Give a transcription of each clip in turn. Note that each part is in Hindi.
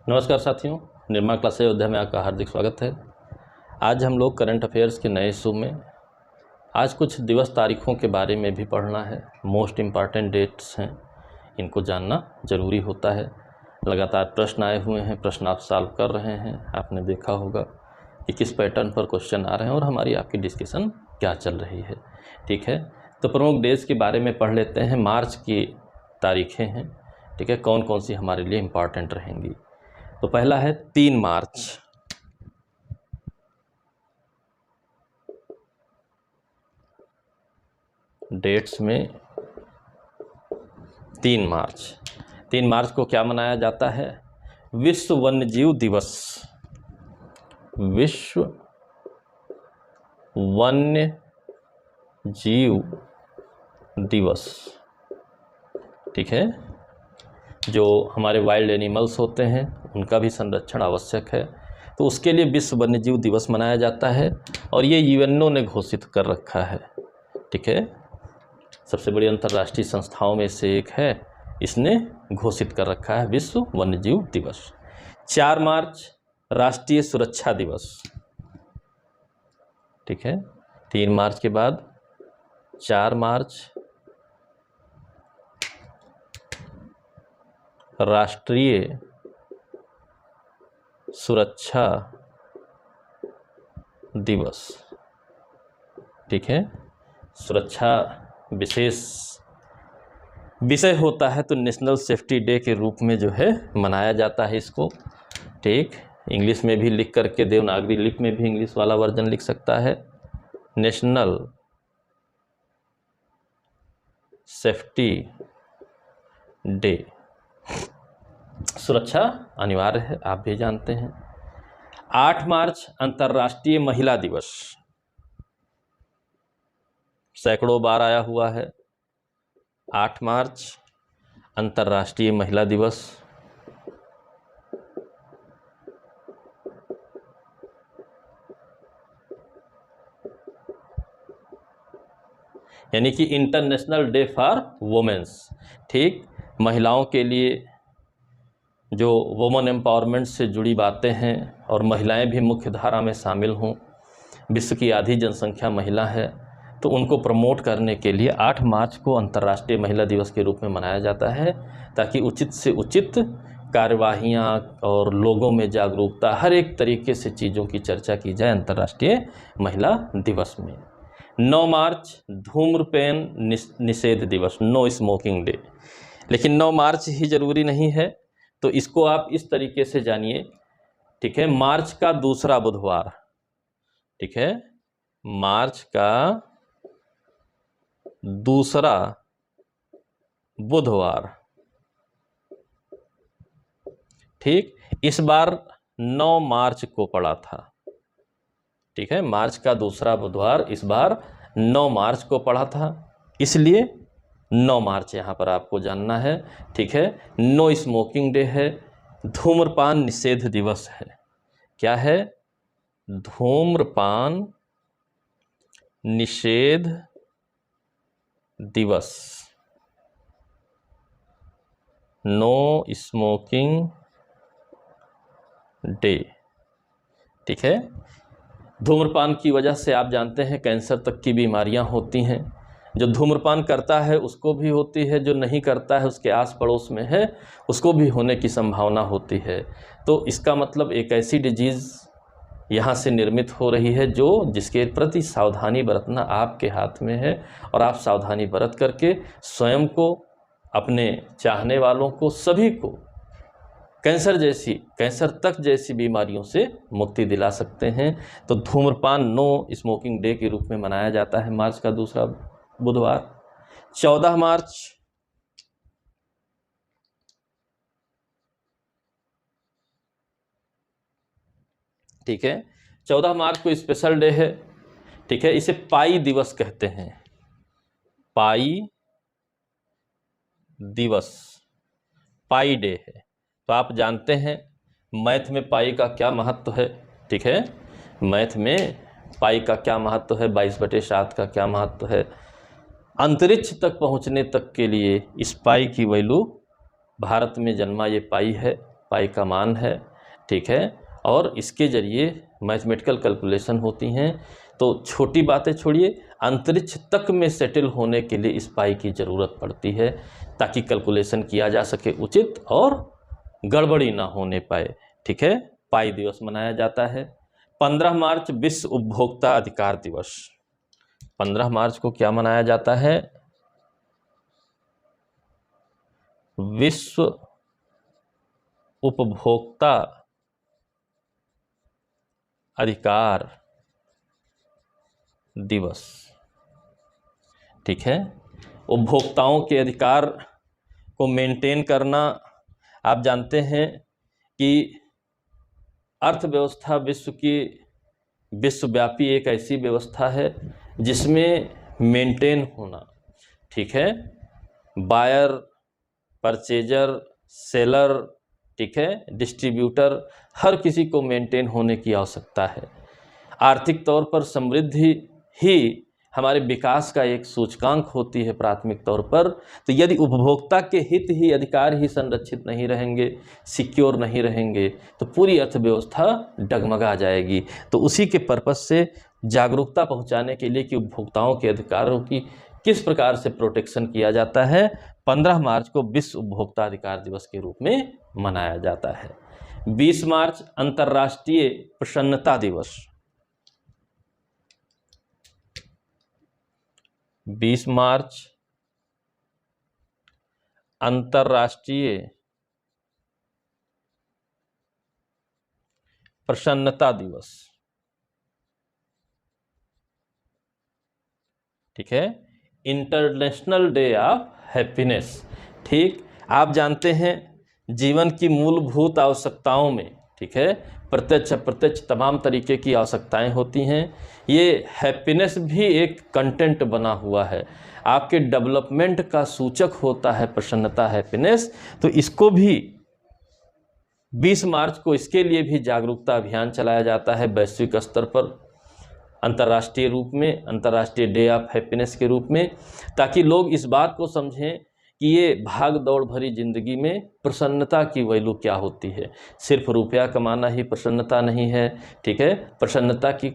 नमस्कार साथियों, निर्मा क्लास अयोध्या में आपका हार्दिक स्वागत है। आज हम लोग करंट अफेयर्स के नए इशू में आज कुछ दिवस तारीखों के बारे में भी पढ़ना है। मोस्ट इम्पॉर्टेंट डेट्स हैं, इनको जानना ज़रूरी होता है। लगातार प्रश्न आए हुए हैं, प्रश्न आप सॉल्व कर रहे हैं। आपने देखा होगा कि किस पैटर्न पर क्वेश्चन आ रहे हैं और हमारी आपकी डिस्कशन क्या चल रही है। ठीक है, तो प्रमुख डेज के बारे में पढ़ लेते हैं। मार्च की तारीखें हैं, ठीक है, कौन कौन सी हमारे लिए इम्पॉर्टेंट रहेंगी। तो पहला है 3 मार्च। डेट्स में 3 मार्च को क्या मनाया जाता है? विश्व वन्यजीव दिवस। विश्व वन्य जीव दिवस, ठीक है। जो हमारे वाइल्ड एनिमल्स होते हैं उनका भी संरक्षण आवश्यक है, तो उसके लिए विश्व वन्यजीव दिवस मनाया जाता है और ये यूएनओ ने घोषित कर रखा है, ठीक है। सबसे बड़ी अंतर्राष्ट्रीय संस्थाओं में से एक है, इसने घोषित कर रखा है विश्व वन्यजीव दिवस। 4 मार्च राष्ट्रीय सुरक्षा दिवस, ठीक है। 3 मार्च के बाद 4 मार्च राष्ट्रीय सुरक्षा दिवस, ठीक है। सुरक्षा विशेष विषय होता है तो नेशनल सेफ्टी डे के रूप में जो है मनाया जाता है इसको, ठीक। इंग्लिश में भी लिख करके, देवनागरी लिपि में भी इंग्लिश वाला वर्जन लिख सकता है, नेशनल सेफ्टी डे। सुरक्षा अनिवार्य है, आप भी जानते हैं। 8 मार्च अंतर्राष्ट्रीय महिला दिवस, सैकड़ों बार आया हुआ है। 8 मार्च अंतर्राष्ट्रीय महिला दिवस। यानी कि इंटरनेशनल डे फॉर वुमेन्स, ठीक। महिलाओं के लिए जो वुमेन एम्पावरमेंट से जुड़ी बातें हैं और महिलाएं भी मुख्य धारा में शामिल हों, विश्व की आधी जनसंख्या महिला है, तो उनको प्रमोट करने के लिए 8 मार्च को अंतर्राष्ट्रीय महिला दिवस के रूप में मनाया जाता है, ताकि उचित से उचित कार्यवाहियाँ और लोगों में जागरूकता, हर एक तरीके से चीज़ों की चर्चा की जाए अंतर्राष्ट्रीय महिला दिवस में। 9 मार्च धूम्रपान निषेध दिवस, नो स्मोकिंग डे। लेकिन 9 मार्च ही ज़रूरी नहीं है, तो इसको आप इस तरीके से जानिए, ठीक है। मार्च का दूसरा बुधवार, ठीक है, मार्च का दूसरा बुधवार, ठीक। इस बार 9 मार्च को पड़ा था, ठीक है। मार्च का दूसरा बुधवार इस बार 9 मार्च को पड़ा था, इसलिए 9 मार्च यहाँ पर आपको जानना है, ठीक है। नो स्मोकिंग डे है, धूम्रपान निषेध दिवस है। क्या है? धूम्रपान निषेध दिवस, नो स्मोकिंग डे, ठीक है। धूम्रपान की वजह से आप जानते हैं कैंसर तक की बीमारियां होती हैं। जो धूम्रपान करता है उसको भी होती है, जो नहीं करता है उसके आस पड़ोस में है उसको भी होने की संभावना होती है। तो इसका मतलब एक ऐसी डिजीज़ यहाँ से निर्मित हो रही है जो जिसके प्रति सावधानी बरतना आपके हाथ में है, और आप सावधानी बरत करके स्वयं को, अपने चाहने वालों को, सभी को कैंसर तक जैसी बीमारियों से मुक्ति दिला सकते हैं। तो धूम्रपान नो स्मोकिंग डे के रूप में मनाया जाता है मार्च का दूसरा बुधवार। 14 मार्च ठीक है, 14 मार्च को स्पेशल डे है, ठीक है। इसे पाई दिवस कहते हैं, पाई दिवस, पाई डे है। तो आप जानते हैं मैथ में पाई का क्या महत्व है, ठीक है। मैथ में पाई का क्या महत्व है, 22/7 का क्या महत्व है। अंतरिक्ष तक पहुंचने तक के लिए इस पाई की वैल्यू, भारत में जन्मा ये पाई है, पाई का मान है, ठीक है, और इसके जरिए मैथमेटिकल कैलकुलेशन होती हैं। तो छोटी बातें छोड़िए, अंतरिक्ष तक में सेटल होने के लिए इस पाई की ज़रूरत पड़ती है ताकि कैलकुलेशन किया जा सके उचित और गड़बड़ी ना होने पाए, ठीक है। पाई दिवस मनाया जाता है। 15 मार्च विश्व उपभोक्ता अधिकार दिवस। 15 मार्च को क्या मनाया जाता है? विश्व उपभोक्ता अधिकार दिवस, ठीक है। उपभोक्ताओं के अधिकार को मेंटेन करना, आप जानते हैं कि अर्थव्यवस्था विश्वव्यापी एक ऐसी व्यवस्था है जिसमें मेंटेन होना, ठीक है, बायर, परचेजर, सेलर, ठीक है, डिस्ट्रीब्यूटर, हर किसी को मेंटेन होने की आवश्यकता है। आर्थिक तौर पर समृद्धि ही हमारे विकास का एक सूचकांक होती है प्राथमिक तौर पर। तो यदि उपभोक्ता के हित ही, अधिकार ही संरक्षित नहीं रहेंगे, सिक्योर नहीं रहेंगे, तो पूरी अर्थव्यवस्था डगमगा जाएगी। तो उसी के पर्पस से जागरूकता पहुंचाने के लिए कि उपभोक्ताओं के अधिकारों की किस प्रकार से प्रोटेक्शन किया जाता है, 15 मार्च को विश्व उपभोक्ता अधिकार दिवस के रूप में मनाया जाता है। 20 मार्च अंतर्राष्ट्रीय प्रसन्नता दिवस। 20 मार्च अंतर्राष्ट्रीय प्रसन्नता दिवस, ठीक है, इंटरनेशनल डे ऑफ हैप्पीनेस। ठीक, आप जानते हैं जीवन की मूलभूत आवश्यकताओं में, ठीक है, प्रत्यक्ष अप्रत्यक्ष तमाम तरीके की आवश्यकताएं होती हैं। ये हैप्पीनेस भी एक कंटेंट बना हुआ है, आपके डेवलपमेंट का सूचक होता है प्रसन्नता, हैप्पीनेस। तो इसको भी 20 मार्च को इसके लिए भी जागरूकता अभियान चलाया जाता है वैश्विक स्तर पर, अंतर्राष्ट्रीय रूप में, अंतर्राष्ट्रीय डे ऑफ हैप्पीनेस के रूप में, ताकि लोग इस बात को समझें कि ये भाग दौड़ भरी ज़िंदगी में प्रसन्नता की वैल्यू क्या होती है। सिर्फ रुपया कमाना ही प्रसन्नता नहीं है, ठीक है, प्रसन्नता की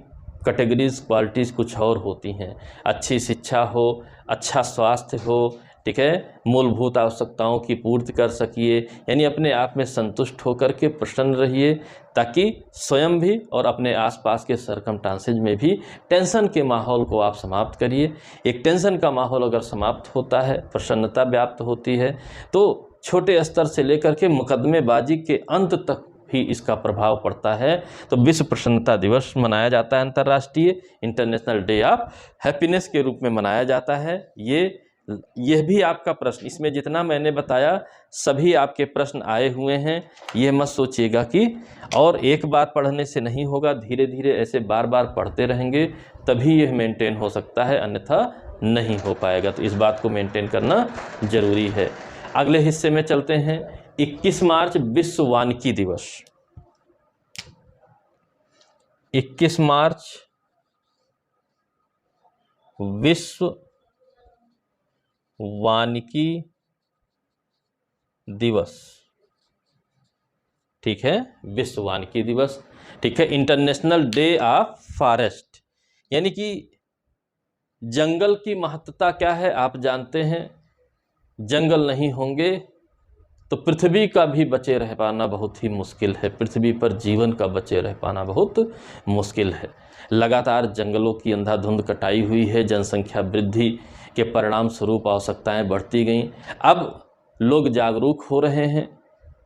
कैटेगरीज, क्वालिटीज़ कुछ और होती हैं। अच्छी शिक्षा हो, अच्छा स्वास्थ्य हो, ठीक है, मूलभूत आवश्यकताओं की पूर्ति कर सकिए, यानी अपने आप में संतुष्ट होकर के प्रसन्न रहिए, ताकि स्वयं भी और अपने आसपास के सरकमस्टांसेस में भी टेंशन के माहौल को आप समाप्त करिए। एक टेंशन का माहौल अगर समाप्त होता है, प्रसन्नता व्याप्त होती है, तो छोटे स्तर से लेकर के मुकदमेबाजी के अंत तक भी इसका प्रभाव पड़ता है। तो विश्व प्रसन्नता दिवस मनाया जाता है अंतर्राष्ट्रीय, इंटरनेशनल डे ऑफ हैप्पीनेस के रूप में मनाया जाता है। यह भी आपका प्रश्न, इसमें जितना मैंने बताया सभी आपके प्रश्न आए हुए हैं। यह मत सोचिएगा कि और एक बार पढ़ने से नहीं होगा, धीरे धीरे ऐसे बार बार पढ़ते रहेंगे तभी यह मेंटेन हो सकता है, अन्यथा नहीं हो पाएगा। तो इस बात को मेंटेन करना ज़रूरी है। अगले हिस्से में चलते हैं। 21 मार्च विश्व वानिकी दिवस। 21 मार्च विश्व वानिकी दिवस, ठीक है, विश्व वानिकी दिवस, ठीक है। इंटरनेशनल डे ऑफ फॉरेस्ट, यानी कि जंगल की महत्ता क्या है आप जानते हैं। जंगल नहीं होंगे तो पृथ्वी का भी बचे रह पाना बहुत ही मुश्किल है, पृथ्वी पर जीवन का बचे रह पाना बहुत मुश्किल है। लगातार जंगलों की अंधाधुंध कटाई हुई है, जनसंख्या वृद्धि के परिणाम स्वरूप आवश्यकताएं बढ़ती गईं। अब लोग जागरूक हो रहे हैं,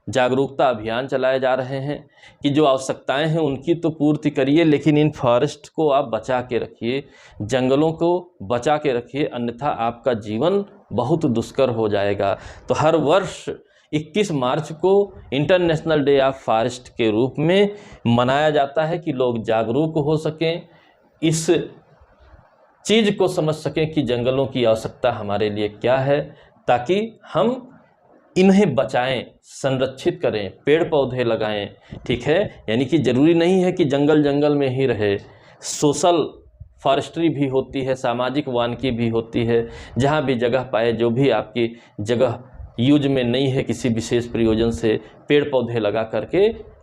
जागरूकता अभियान चलाए जा रहे हैं कि जो आवश्यकताएं हैं उनकी तो पूर्ति करिए, लेकिन इन फॉरेस्ट को आप बचा के रखिए, जंगलों को बचा के रखिए, अन्यथा आपका जीवन बहुत दुष्कर हो जाएगा। तो हर वर्ष 21 मार्च को इंटरनेशनल डे ऑफ फॉरेस्ट के रूप में मनाया जाता है कि लोग जागरूक हो सकें, इस चीज़ को समझ सकें कि जंगलों की आवश्यकता हमारे लिए क्या है, ताकि हम इन्हें बचाएं, संरक्षित करें, पेड़ पौधे लगाएं, ठीक है। यानी कि ज़रूरी नहीं है कि जंगल जंगल में ही रहे, सोशल फॉरेस्ट्री भी होती है, सामाजिक वानिकी भी होती है। जहाँ भी जगह पाए, जो भी आपकी जगह यूज में नहीं है किसी विशेष प्रयोजन से, पेड़ पौधे लगा करके,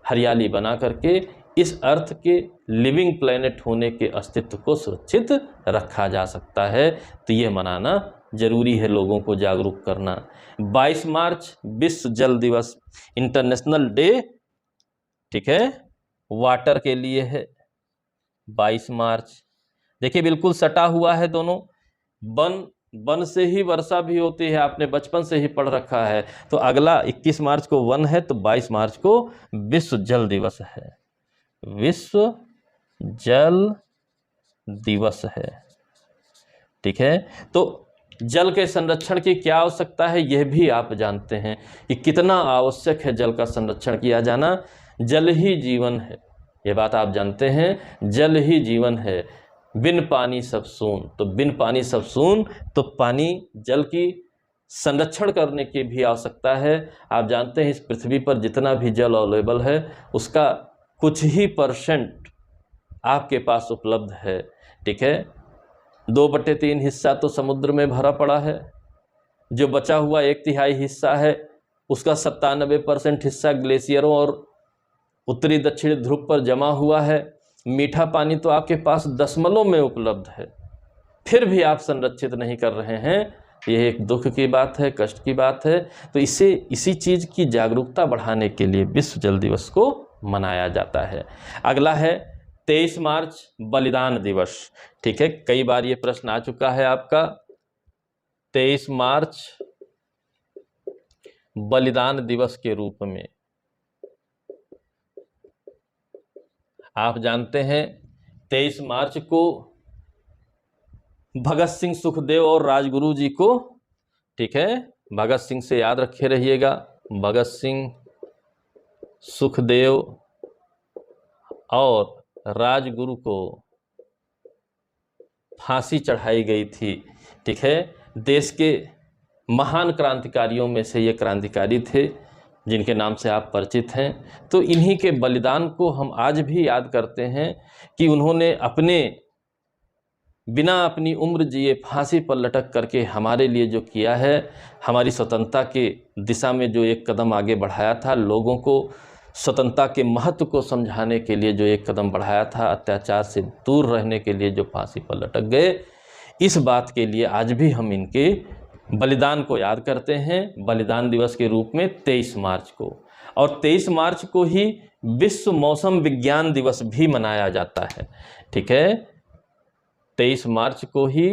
हरियाली बना करके इस अर्थ के लिविंग प्लेनेट होने के अस्तित्व को सुरक्षित रखा जा सकता है। तो ये मनाना जरूरी है, लोगों को जागरूक करना। 22 मार्च विश्व जल दिवस, इंटरनेशनल डे, ठीक है, वाटर के लिए है। 22 मार्च देखिए बिल्कुल सटा हुआ है दोनों, वन से ही वर्षा भी होती है, आपने बचपन से ही पढ़ रखा है। तो अगला 21 मार्च को वन है, तो 22 मार्च को विश्व जल दिवस है, विश्व जल दिवस है, ठीक है। तो जल के संरक्षण की क्या आवश्यकता है, यह भी आप जानते हैं कि कितना आवश्यक है जल का संरक्षण किया जाना। जल ही जीवन है, ये बात आप जानते हैं, जल ही जीवन है, बिन पानी सब सून। तो बिन पानी सब सून, तो पानी, जल की संरक्षण करने की भी आवश्यकता है। आप जानते हैं इस पृथ्वी पर जितना भी जल अवेलेबल है उसका कुछ ही % आपके पास उपलब्ध है, ठीक है। 2/3 हिस्सा तो समुद्र में भरा पड़ा है, जो बचा हुआ 1/3 हिस्सा है उसका 97% हिस्सा ग्लेशियरों और उत्तरी दक्षिणी ध्रुव पर जमा हुआ है। मीठा पानी तो आपके पास दशमलव में उपलब्ध है, फिर भी आप संरक्षित नहीं कर रहे हैं। यह एक दुख की बात है, कष्ट की बात है। तो इसी चीज़ की जागरूकता बढ़ाने के लिए विश्व जल दिवस को मनाया जाता है। अगला है 23 मार्च बलिदान दिवस, ठीक है। कई बार ये प्रश्न आ चुका है आपका। 23 मार्च बलिदान दिवस के रूप में आप जानते हैं 23 मार्च को भगत सिंह, सुखदेव और राजगुरु जी को, ठीक है, भगत सिंह से याद रखे रहिएगा, भगत सिंह, सुखदेव और राजगुरु को फांसी चढ़ाई गई थी, ठीक है। देश के महान क्रांतिकारियों में से ये क्रांतिकारी थे जिनके नाम से आप परिचित हैं। तो इन्हीं के बलिदान को हम आज भी याद करते हैं कि उन्होंने बिना अपनी उम्र जिए फांसी पर लटक करके हमारे लिए जो किया है, हमारी स्वतंत्रता के दिशा में जो एक कदम आगे बढ़ाया था, लोगों को स्वतंत्रता के महत्व को समझाने के लिए जो एक कदम बढ़ाया था, अत्याचार से दूर रहने के लिए जो फांसी पर लटक गए, इस बात के लिए आज भी हम इनके बलिदान को याद करते हैं बलिदान दिवस के रूप में 23 मार्च को। और 23 मार्च को ही विश्व मौसम विज्ञान दिवस भी मनाया जाता है, ठीक है। 23 मार्च को ही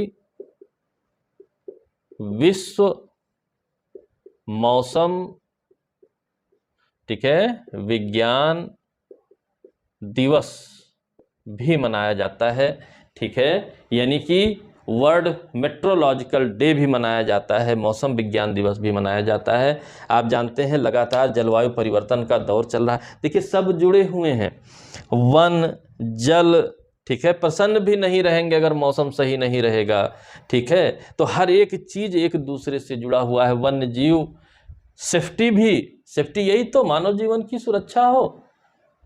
विश्व मौसम, ठीक है, विज्ञान दिवस भी मनाया जाता है, ठीक है। यानी कि वर्ल्ड मेट्रोलॉजिकल डे भी मनाया जाता है, मौसम विज्ञान दिवस भी मनाया जाता है। आप जानते हैं लगातार जलवायु परिवर्तन का दौर चल रहा है। देखिए सब जुड़े हुए हैं, वन, जल, ठीक है। प्रसन्न भी नहीं रहेंगे अगर मौसम सही नहीं रहेगा, ठीक है। तो हर एक चीज़ एक दूसरे से जुड़ा हुआ है। वन्य जीव, सेफ्टी भी, सेफ्टी यही तो मानव जीवन की सुरक्षा हो,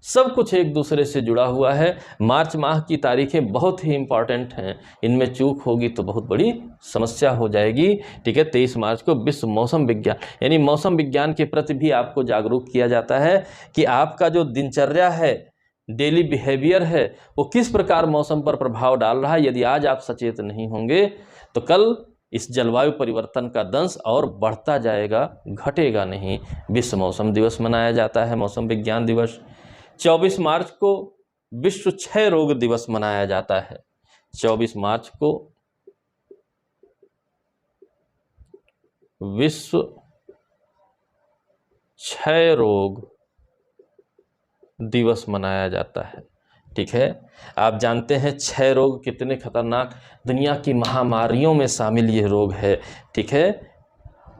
सब कुछ एक दूसरे से जुड़ा हुआ है। मार्च माह की तारीखें बहुत ही इम्पॉर्टेंट हैं, इनमें चूक होगी तो बहुत बड़ी समस्या हो जाएगी, ठीक है। 23 मार्च को विश्व मौसम विज्ञान, यानी मौसम विज्ञान के प्रति भी आपको जागरूक किया जाता है कि आपका जो दिनचर्या है, डेली बिहेवियर है, वो किस प्रकार मौसम पर प्रभाव डाल रहा है। यदि आज आप सचेत नहीं होंगे तो कल इस जलवायु परिवर्तन का दंश और बढ़ता जाएगा, घटेगा नहीं। विश्व मौसम दिवस मनाया जाता है, मौसम विज्ञान दिवस। 24 मार्च को विश्व क्षय रोग दिवस मनाया जाता है। 24 मार्च को विश्व क्षय रोग दिवस मनाया जाता है, ठीक है। आप जानते हैं क्षय रोग कितने खतरनाक, दुनिया की महामारियों में शामिल ये रोग है, ठीक है।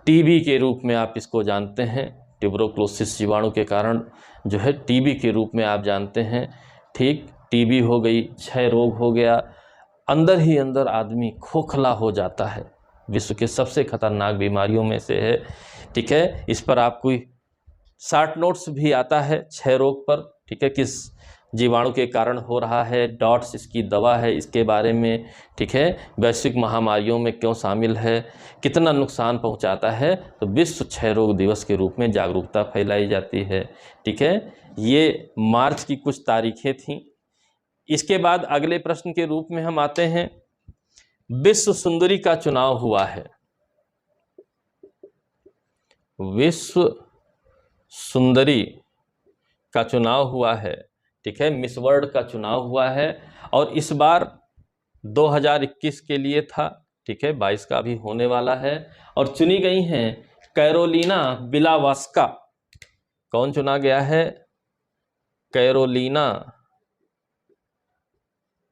टीबी के रूप में आप इसको जानते हैं, ट्यूबरकुलोसिस जीवाणु के कारण जो है टीबी के रूप में आप जानते हैं, ठीक। टीबी हो गई, क्षय रोग हो गया, अंदर ही अंदर आदमी खोखला हो जाता है, विश्व के सबसे खतरनाक बीमारियों में से है, ठीक है। इस पर आप कोई शॉर्ट नोट्स भी आता है क्षय रोग पर, ठीक है, किस जीवाणु के कारण हो रहा है, डॉट्स इसकी दवा है इसके बारे में, ठीक है, वैश्विक महामारियों में क्यों शामिल है, कितना नुकसान पहुंचाता है, तो विश्व क्षय रोग दिवस के रूप में जागरूकता फैलाई जाती है, ठीक है। ये मार्च की कुछ तारीखें थीं। इसके बाद अगले प्रश्न के रूप में हम आते हैं, विश्व सुंदरी का चुनाव हुआ है। विश्व सुंदरी का चुनाव हुआ है, ठीक है, मिस वर्ल्ड का चुनाव हुआ है और इस बार 2021 के लिए था, ठीक है, 22 का भी होने वाला है और चुनी गई हैं कैरोलिना बिलावास्का। कौन चुना गया है? कैरोलिना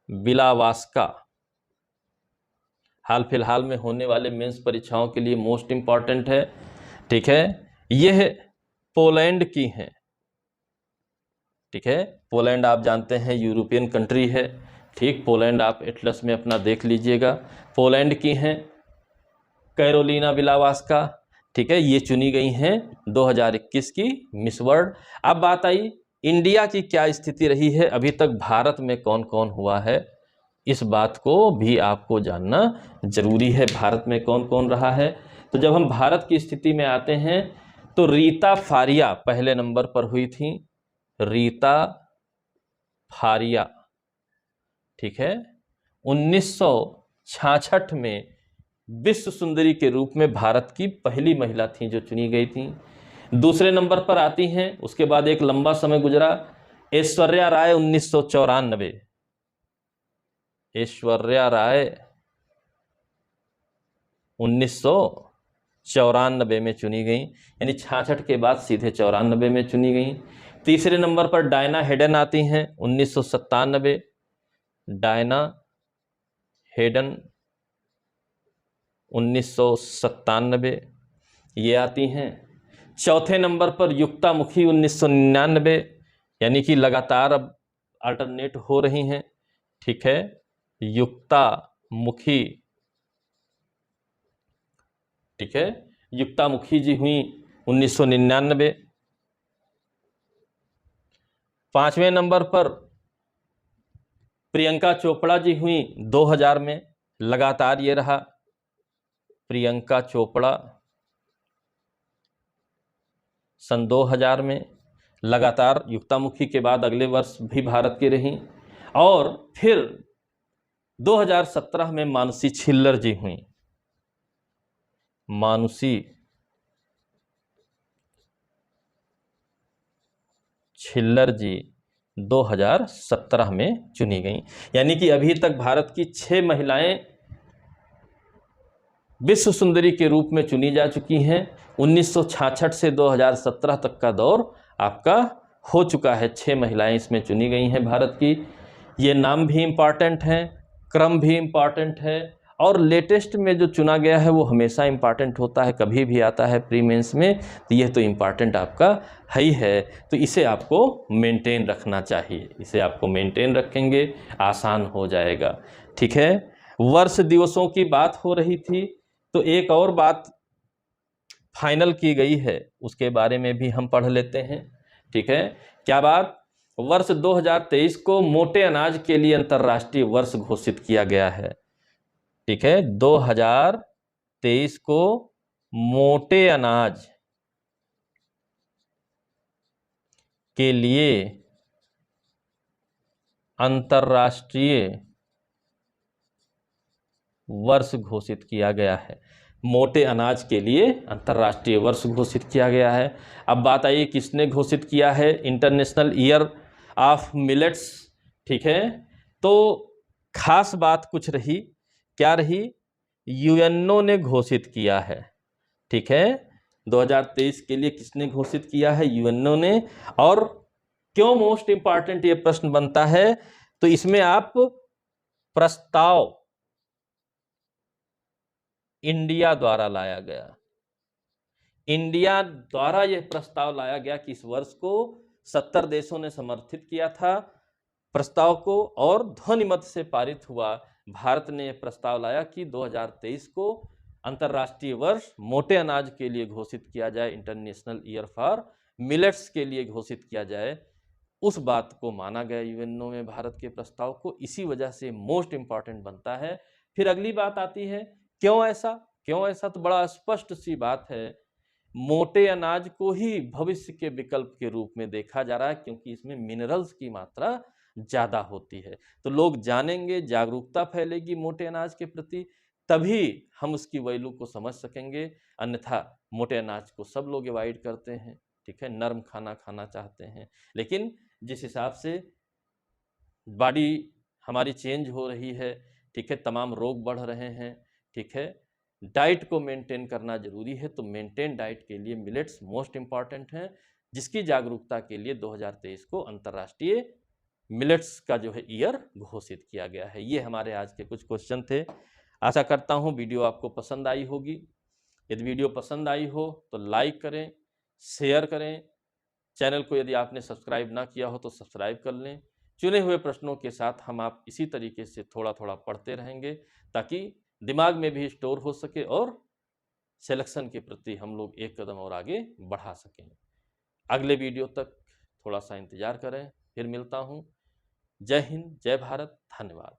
बिलावास्का। हाल फिलहाल में होने वाले मेंस परीक्षाओं के लिए मोस्ट इंपॉर्टेंट है, ठीक है। यह पोलैंड की हैं, ठीक है। पोलैंड आप जानते हैं यूरोपियन कंट्री है, ठीक। पोलैंड आप एटलस में अपना देख लीजिएगा, पोलैंड की हैं कैरोलिना बिलावास्का, ठीक है। ये चुनी गई हैं 2021 की मिस वर्ल्ड। अब बात आई इंडिया की क्या स्थिति रही है, अभी तक भारत में कौन कौन हुआ है, इस बात को भी आपको जानना जरूरी है, भारत में कौन कौन रहा है। तो जब हम भारत की स्थिति में आते हैं तो रीता फारिया पहले नंबर पर हुई थी, रीता फारिया, ठीक है। 1966 में विश्व सुंदरी के रूप में भारत की पहली महिला थी जो चुनी गई थी। दूसरे नंबर पर आती हैं, उसके बाद एक लंबा समय गुजरा, ऐश्वर्या राय 1994, ऐश्वर्या राय 1994 में चुनी गई, यानी 66 के बाद सीधे 94 में चुनी गई। तीसरे नंबर पर डायना हेडन आती हैं 1997, डायना हेडन 1997 ये आती हैं। चौथे नंबर पर युक्ता मुखी 1999, यानी कि लगातार अब अल्टरनेट हो रही हैं, ठीक है, युक्ता मुखी, ठीक है, युक्ता मुखी जी हुई 1999। पांचवें नंबर पर प्रियंका चोपड़ा जी हुई 2000 में, लगातार ये रहा प्रियंका चोपड़ा सन 2000 में, लगातार युक्तामुखी के बाद अगले वर्ष भी भारत की रही। और फिर 2017 में मानसी छिल्लर जी हुई, मानुषी छिल्लर जी 2017 में चुनी गई, यानी कि अभी तक भारत की 6 महिलाएं विश्व सुंदरी के रूप में चुनी जा चुकी हैं। 1966 से 2017 तक का दौर आपका हो चुका है, 6 महिलाएं इसमें चुनी गई हैं भारत की। ये नाम भी इम्पॉर्टेंट हैं, क्रम भी इम्पॉर्टेंट है और लेटेस्ट में जो चुना गया है वो हमेशा इम्पॉर्टेंट होता है, कभी भी आता है प्री मेंस में, तो यह तो इम्पॉर्टेंट आपका है ही है, तो इसे आपको मेंटेन रखना चाहिए, इसे आपको मेंटेन रखेंगे आसान हो जाएगा, ठीक है। वर्ष दिवसों की बात हो रही थी तो एक और बात फाइनल की गई है, उसके बारे में भी हम पढ़ लेते हैं, ठीक है। क्या बात? वर्ष 2023 को मोटे अनाज के लिए अंतर्राष्ट्रीय वर्ष घोषित किया गया है, ठीक है। 2023 को मोटे अनाज के लिए अंतर्राष्ट्रीय वर्ष घोषित किया गया है, मोटे अनाज के लिए अंतर्राष्ट्रीय वर्ष घोषित किया गया है। अब बात आई किसने घोषित किया है, इंटरनेशनल ईयर ऑफ मिलेट्स, ठीक है। तो खास बात कुछ रही, क्या रही? यूएनओ ने घोषित किया है, ठीक है। 2023 के लिए किसने घोषित किया है? यूएनओ ने। और क्यों मोस्ट इंपॉर्टेंट ये प्रश्न बनता है, तो इसमें आप प्रस्ताव इंडिया द्वारा लाया गया, इंडिया द्वारा यह प्रस्ताव लाया गया कि इस वर्ष को 70 देशों ने समर्थित किया था प्रस्ताव को और ध्वनिमत से पारित हुआ। भारत ने यह प्रस्ताव लाया कि 2023 को अंतर्राष्ट्रीय वर्ष मोटे अनाज के लिए घोषित किया जाए, इंटरनेशनल ईयर फॉर मिलेट्स के लिए घोषित किया जाए। उस बात को माना गया यूएनओ में भारत के प्रस्ताव को, इसी वजह से मोस्ट इम्पॉर्टेंट बनता है। फिर अगली बात आती है क्यों ऐसा, क्यों ऐसा, तो बड़ा स्पष्ट सी बात है, मोटे अनाज को ही भविष्य के विकल्प के रूप में देखा जा रहा है, क्योंकि इसमें मिनरल्स की मात्रा ज़्यादा होती है। तो लोग जानेंगे, जागरूकता फैलेगी मोटे अनाज के प्रति, तभी हम उसकी वैल्यू को समझ सकेंगे। अन्यथा मोटे अनाज को सब लोग अवॉइड करते हैं, ठीक है, नरम खाना खाना चाहते हैं। लेकिन जिस हिसाब से बॉडी हमारी चेंज हो रही है, ठीक है, तमाम रोग बढ़ रहे हैं, ठीक है, डाइट को मेंटेन करना जरूरी है। तो मेंटेन डाइट के लिए मिलेट्स मोस्ट इंपॉर्टेंट हैं, जिसकी जागरूकता के लिए 2023 को अंतर्राष्ट्रीय मिलेट्स का जो है ईयर घोषित किया गया है। ये हमारे आज के कुछ क्वेश्चन थे। आशा करता हूँ वीडियो आपको पसंद आई होगी। यदि वीडियो पसंद आई हो तो लाइक करें, शेयर करें, चैनल को यदि आपने सब्सक्राइब ना किया हो तो सब्सक्राइब कर लें। चुने हुए प्रश्नों के साथ हम आप इसी तरीके से थोड़ा थोड़ा पढ़ते रहेंगे, ताकि दिमाग में भी स्टोर हो सके और सिलेक्शन के प्रति हम लोग एक कदम और आगे बढ़ा सकें। अगले वीडियो तक थोड़ा सा इंतजार करें, फिर मिलता हूँ। जय हिंद, जय भारत, धन्यवाद।